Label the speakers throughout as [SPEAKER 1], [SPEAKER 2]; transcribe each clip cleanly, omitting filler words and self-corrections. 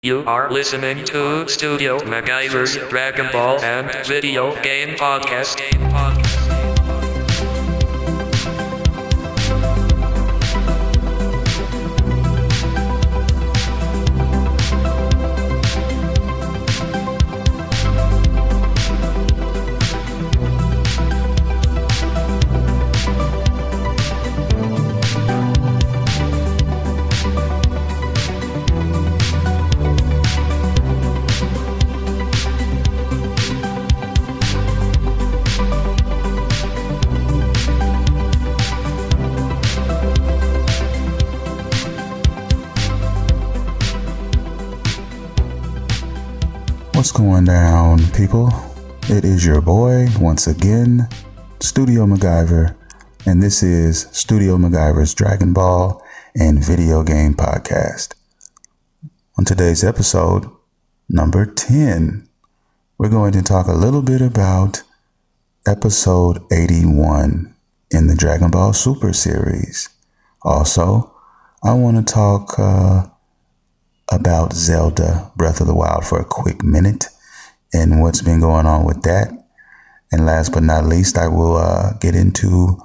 [SPEAKER 1] You are listening to Studio MacGyver's Dragon Ball and Video Game Podcast.
[SPEAKER 2] What's going down, people? It is your boy, once again, Studio MacGyver, and this is Studio MacGyver's Dragon Ball and Video Game Podcast. On today's episode, number 10, we're going to talk a little bit about episode 81 in the Dragon Ball Super series. Also, I want to talk about Zelda Breath of the Wild for a quick minute and what's been going on with that. And last but not least, I will get into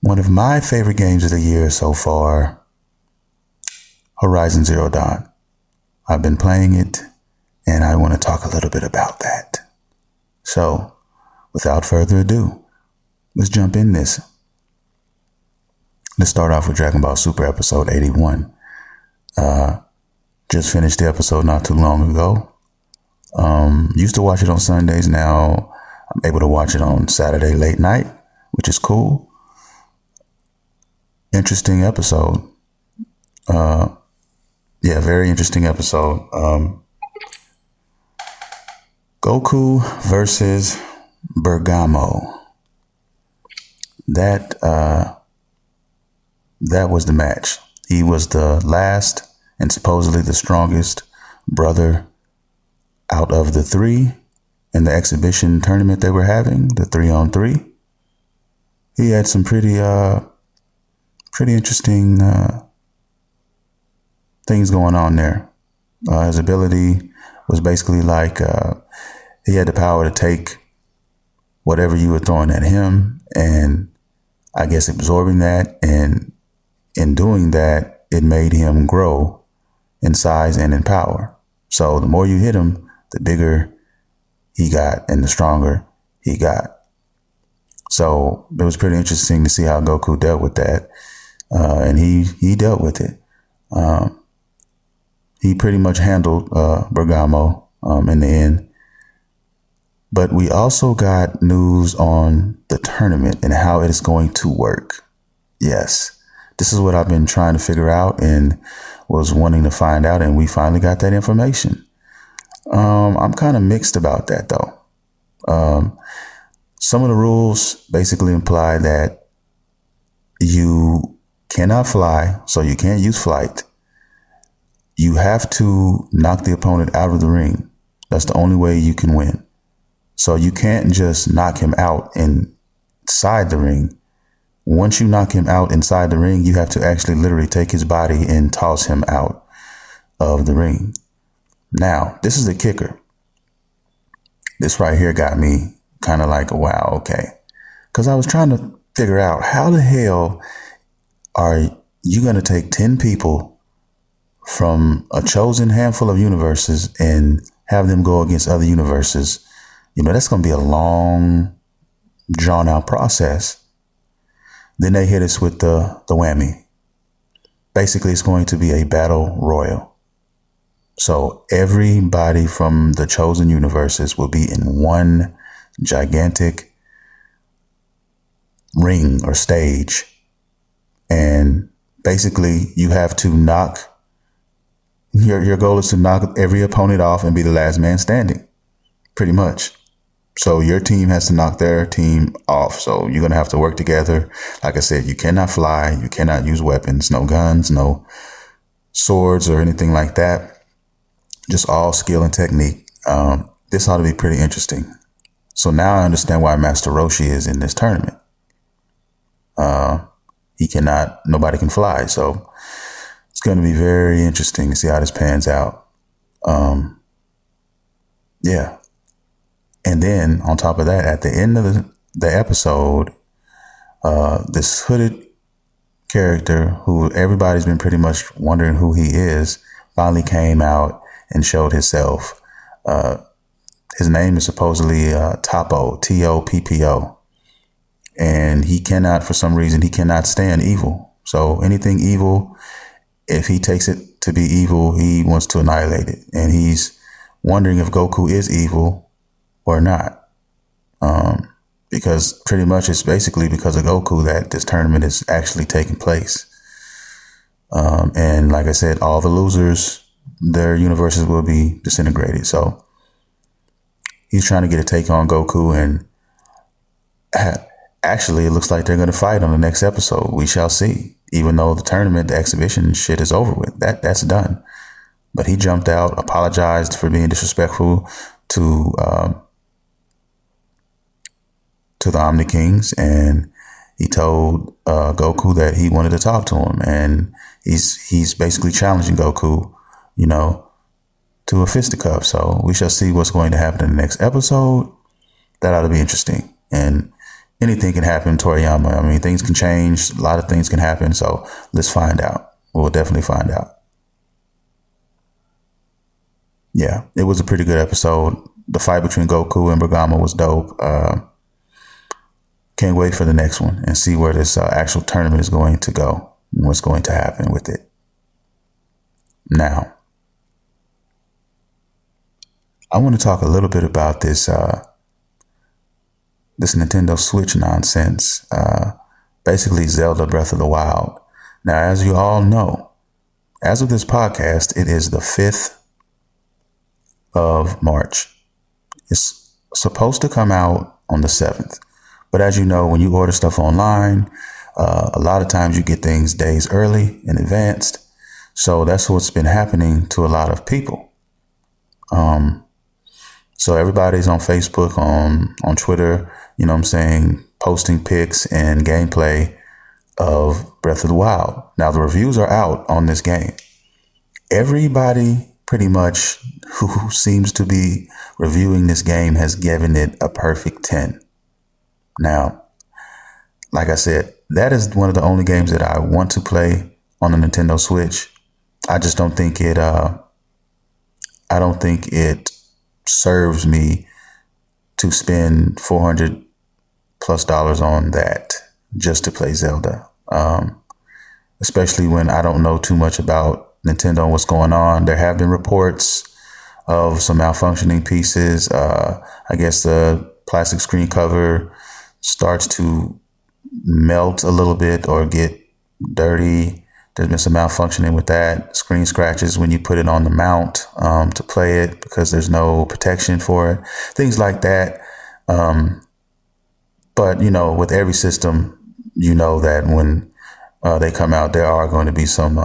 [SPEAKER 2] one of my favorite games of the year so far, Horizon Zero Dawn. I've been playing it and I want to talk a little bit about that. So without further ado, let's jump in this. Let's start off with Dragon Ball Super episode 81. Just finished the episode not too long ago. Used to watch it on Sundays. Now I'm able to watch it on Saturday late night, which is cool. Interesting episode. Very interesting episode. Goku versus Bergamo. That was the match. He was the last and supposedly the strongest brother out of the three in the exhibition tournament they were having, the 3-on-3. He had some pretty interesting things going on there. His ability was basically like he had the power to take whatever you were throwing at him and I guess absorbing that, and in doing that, it made him grow in size and in power. So the more you hit him, the bigger he got and the stronger he got. So it was pretty interesting to see how Goku dealt with that. And he dealt with it. He pretty much handled Bergamo in the end. But we also got news on the tournament and how it is going to work. Yes. This is what I've been trying to figure out and was wanting to find out, and we finally got that information. I'm kind of mixed about that, though. Some of the rules basically imply that you cannot fly, so you can't use flight. You have to knock the opponent out of the ring. That's the only way you can win. So you can't just knock him out inside the ring. Once you knock him out inside the ring, you have to actually literally take his body and toss him out of the ring. Now, this is the kicker. This right here got me kind of like, wow, okay. Because I was trying to figure out how the hell are you going to take 10 people from a chosen handful of universes and have them go against other universes? You know, that's going to be a long, drawn out process. Then they hit us with the whammy. Basically, it's going to be a battle royal. So everybody from the chosen universes will be in one gigantic ring or stage. And basically, you have to knock, your goal is to knock every opponent off and be the last man standing, pretty much. So your team has to knock their team off. So you're going to have to work together. Like I said, you cannot fly. You cannot use weapons, no guns, no swords or anything like that. Just all skill and technique. This ought to be pretty interesting. So now I understand why Master Roshi is in this tournament. Nobody can fly. So it's going to be very interesting to see how this pans out. Yeah. And then on top of that, at the end of the episode, this hooded character who everybody's been pretty much wondering who he is finally came out and showed himself. His name is supposedly Topo, Toppo. And he cannot, for some reason, he cannot stand evil. So anything evil, if he takes it to be evil, he wants to annihilate it. And he's wondering if Goku is evil or not. Because pretty much it's basically because of Goku that this tournament is actually taking place. And like I said, all the losers, their universes will be disintegrated. So he's trying to get a take on Goku, and actually it looks like they're going to fight on the next episode. We shall see. Even though the tournament, the exhibition shit is over with. That's done. But he jumped out, apologized for being disrespectful to the Omni Kings, and he told Goku that he wanted to talk to him, and he's basically challenging Goku, to a fisticuff. So we shall see what's going to happen in the next episode. That ought to be interesting. And anything can happen in Toriyama. I mean, things can change. A lot of things can happen. So let's find out. We'll definitely find out. Yeah, it was a pretty good episode. The fight between Goku and Bergamo was dope. Can't wait for the next one and see where this actual tournament is going to go and what's going to happen with it. Now, I want to talk a little bit about this Nintendo Switch nonsense. Basically, Zelda Breath of the Wild. Now, as you all know, as of this podcast, it is the 5th of March. It's supposed to come out on the 7th. But as you know, when you order stuff online, a lot of times you get things days early in advance. So that's what's been happening to a lot of people. So everybody's on Facebook, on Twitter, posting pics and gameplay of Breath of the Wild. Now, the reviews are out on this game. Everybody pretty much who seems to be reviewing this game has given it a perfect 10. Now, like I said, that is one of the only games that I want to play on the Nintendo Switch. I just don't think it, I don't think it serves me to spend $400+ on that just to play Zelda. Especially when I don't know too much about Nintendo and what's going on. There have been reports of some malfunctioning pieces. I guess the plastic screen cover starts to melt a little bit or get dirty. There's been some malfunctioning with that. Screen scratches when you put it on the mount to play it because there's no protection for it. Things like that. But, with every system, that when they come out, there are going to be some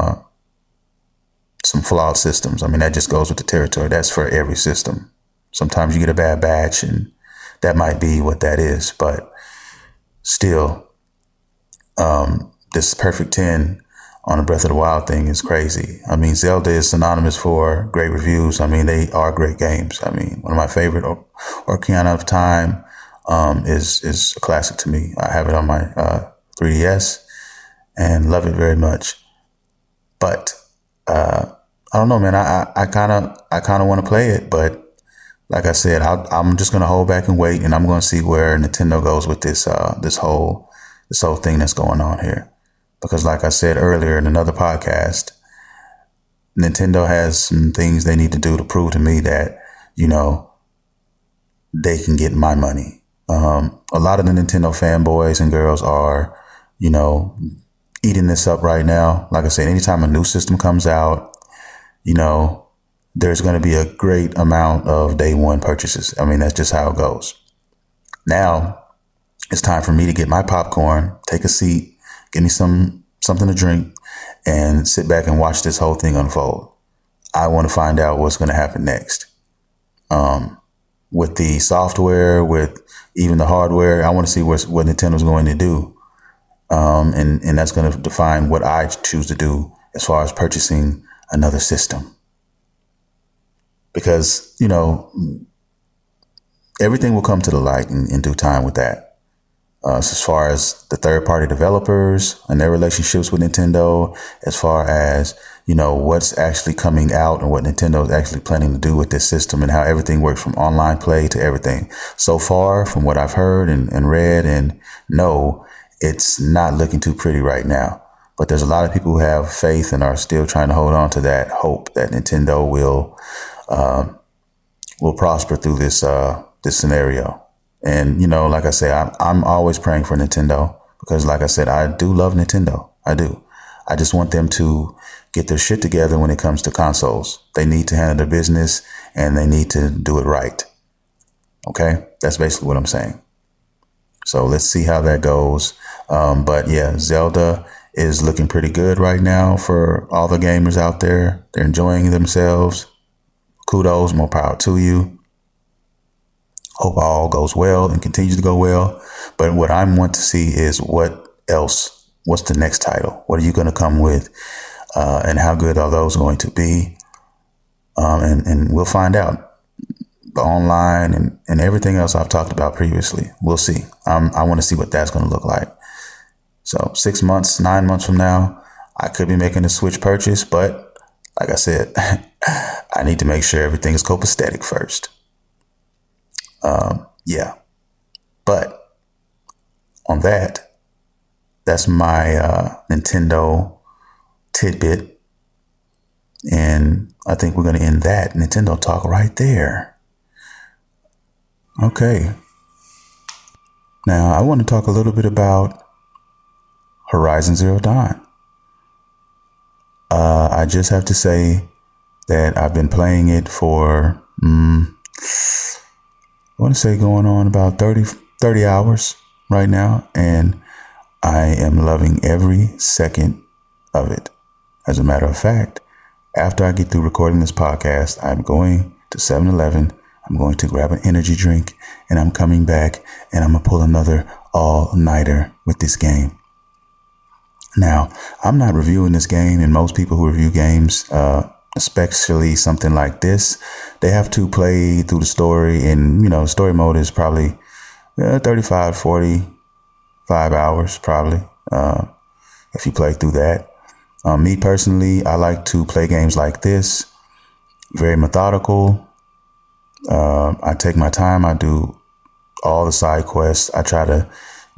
[SPEAKER 2] flawed systems. I mean, that just goes with the territory. That's for every system. Sometimes you get a bad batch, and that might be what that is. But still, this perfect 10 on a Breath of the Wild thing is crazy. I mean, Zelda is synonymous for great reviews. I mean, they are great games. I mean, one of my favorite Ocarina of Time is a classic to me. I have it on my 3DS and love it very much. But I don't know, man. I kind of want to play it, but like I said, I'm just going to hold back and wait, and I'm going to see where Nintendo goes with this whole thing that's going on here. Because like I said earlier in another podcast, Nintendo has some things they need to do to prove to me that, they can get my money. A lot of the Nintendo fanboys and girls are, eating this up right now. Like I said, anytime a new system comes out, there's going to be a great amount of day one purchases. I mean, that's just how it goes. Now it's time for me to get my popcorn, take a seat, give me something to drink, and sit back and watch this whole thing unfold. I want to find out what's going to happen next. With the software, with even the hardware, I want to see what Nintendo's going to do. And that's going to define what I choose to do as far as purchasing another system. because, everything will come to the light in due time with that. So as far as the third party developers and their relationships with Nintendo, as far as, what's actually coming out and what Nintendo is actually planning to do with this system and how everything works from online play to everything. So far, from what I've heard and read and know, it's not looking too pretty right now. But there's a lot of people who have faith and are still trying to hold on to that hope that Nintendo will prosper through this scenario. And, like I say, I'm always praying for Nintendo because, like I said, I do love Nintendo. I do. I just want them to get their shit together when it comes to consoles. They need to handle their business and they need to do it right. Okay? That's basically what I'm saying. So let's see how that goes. But yeah, Zelda is looking pretty good right now for all the gamers out there. They're enjoying themselves. Kudos, more power to you. Hope all goes well and continues to go well. But what I want to see is what else? What's the next title? What are you going to come with? And how good are those going to be? And we'll find out. The online and everything else I've talked about previously. We'll see. I want to see what that's going to look like. So 6 months, 9 months from now, I could be making a Switch purchase. But like I said, I need to make sure everything is copacetic first. Yeah, but on that's my Nintendo tidbit, and I think we're going to end that Nintendo talk right there. Okay, now I want to talk a little bit about Horizon Zero Dawn. I just have to say that I've been playing it for I want to say going on about 30 hours right now, and I am loving every second of it. As a matter of fact, after I get through recording this podcast, I'm going to 7-Eleven. I'm going to grab an energy drink, and I'm coming back, and I'm going to pull another all-nighter with this game. Now, I'm not reviewing this game, and most people who review games, especially something like this, they have to play through the story, and the story mode is probably 35, 45 hours probably, if you play through that. Me personally, I like to play games like this, very methodical. I take my time. I do all the side quests. I try to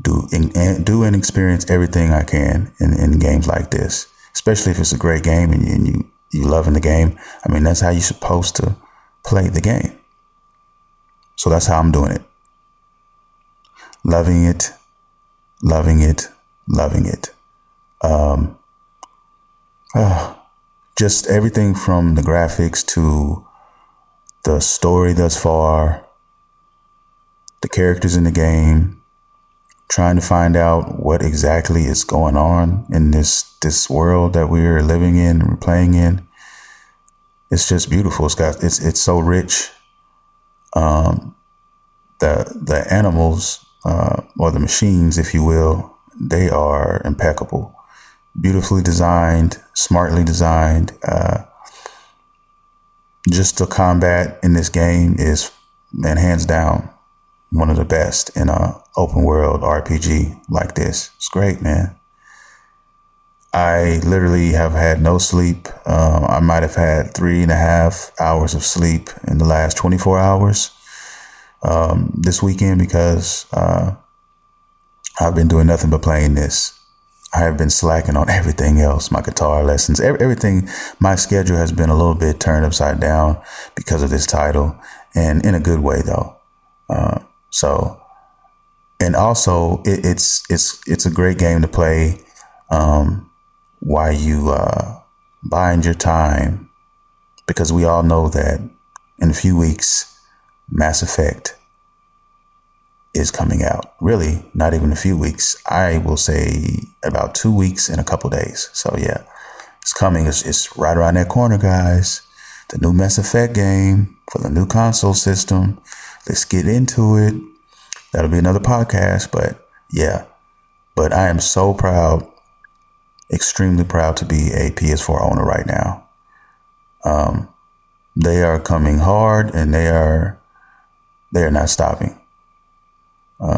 [SPEAKER 2] do and experience everything I can in games like this, especially if it's a great game and you loving the game. I mean, that's how you're supposed to play the game. So that's how I'm doing it. Loving it, loving it, loving it. Just everything from the graphics to the story thus far, the characters in the game, trying to find out what exactly is going on in this world that we're living in and we're playing in. It's just beautiful. It's so rich. The animals, or the machines, if you will, they are impeccable, beautifully designed, smartly designed. Just the combat in this game is, man, hands down, one of the best in a open world RPG like this. It's great, man. I literally have had no sleep. I might have had 3.5 hours of sleep in the last 24 hours this weekend because I've been doing nothing but playing this. I have been slacking on everything else, my guitar lessons, everything. My schedule has been a little bit turned upside down because of this title, and in a good way, though. And also it's a great game to play while you buying your time, because we all know that in a few weeks, Mass Effect is coming out. Really, not even a few weeks. I will say about 2 weeks and a couple days. So yeah, it's coming. It's right around that corner, guys. The new Mass Effect game for the new console system. Let's get into it. That'll be another podcast, but yeah. But I am so proud, extremely proud to be a PS4 owner right now. They are coming hard, and they are not stopping.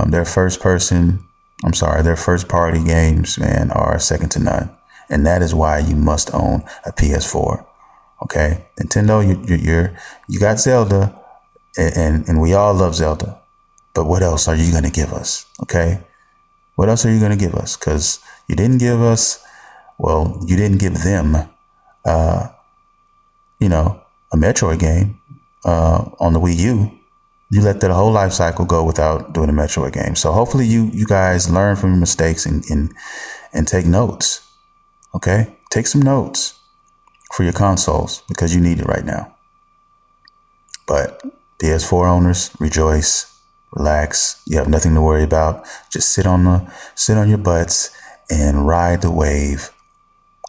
[SPEAKER 2] Their first party games, man, are second to none. And that is why you must own a PS4. Okay, Nintendo, you got Zelda, and we all love Zelda. But what else are you going to give us? Okay, what else are you going to give us? Because you didn't give them, a Metroid game on the Wii U. You let that whole life cycle go without doing a Metroid game. So hopefully you guys learn from your mistakes and take notes. Okay, take some notes for your consoles because you need it right now. But PS4 owners, rejoice, relax. You have nothing to worry about. Just sit on your butts and ride the wave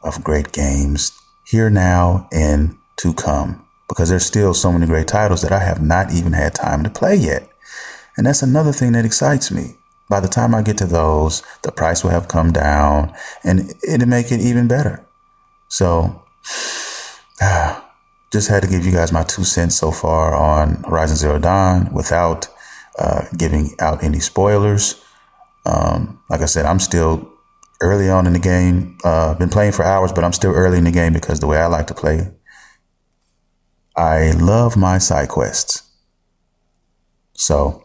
[SPEAKER 2] of great games here now and to come. Because there's still so many great titles that I have not even had time to play yet. And that's another thing that excites me. By the time I get to those, the price will have come down and it'll make it even better. So, just had to give you guys my 2 cents so far on Horizon Zero Dawn without giving out any spoilers. Like I said, I'm still early on in the game. Been playing for hours, but I'm still early in the game because the way I like to play, I love my side quests. So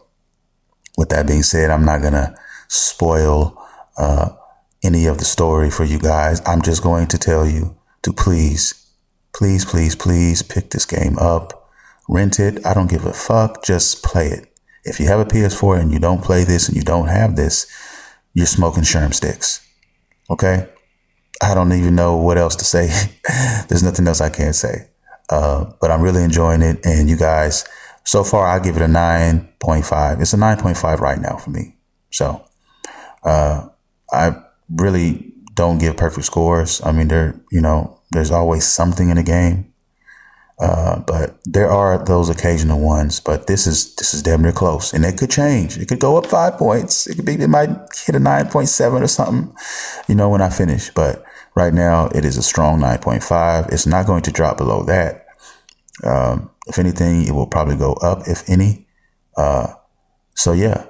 [SPEAKER 2] with that being said, I'm not going to spoil any of the story for you guys. I'm just going to tell you to please pick this game up, rent it. I don't give a fuck. Just play it. If you have a PS4 and you don't play this and you don't have this, you're smoking sherm sticks. Okay. I don't even know what else to say. There's nothing else I can say. But I'm really enjoying it. And you guys, so far, I give it a 9.5. It's a 9.5 right now for me. So, I really don't give perfect scores. I mean, there's always something in the game. But there are those occasional ones, but this is damn near close, and it could change. It could go up 5 points. It might hit a 9.7 or something, when I finish. But right now it is a strong 9.5. It's not going to drop below that. If anything, it will probably go up, if any. So yeah,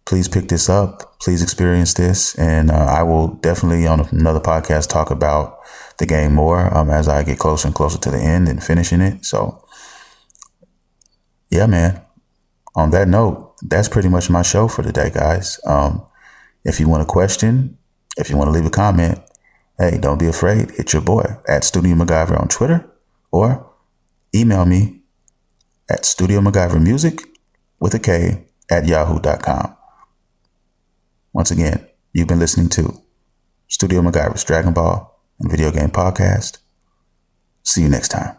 [SPEAKER 2] please pick this up. Please experience this. And I will definitely on another podcast talk about the game more as I get closer and closer to the end and finishing it. So yeah, man, on that note, that's pretty much my show for today, guys. If you want a question, if you want to leave a comment, hey, don't be afraid. Hit your boy at Studio MacGyver on Twitter or email me at studiomacgyvermusic with a K at yahoo.com. Once again, you've been listening to Studio MacGyver's Dragon Ball and Video Game Podcast. See you next time.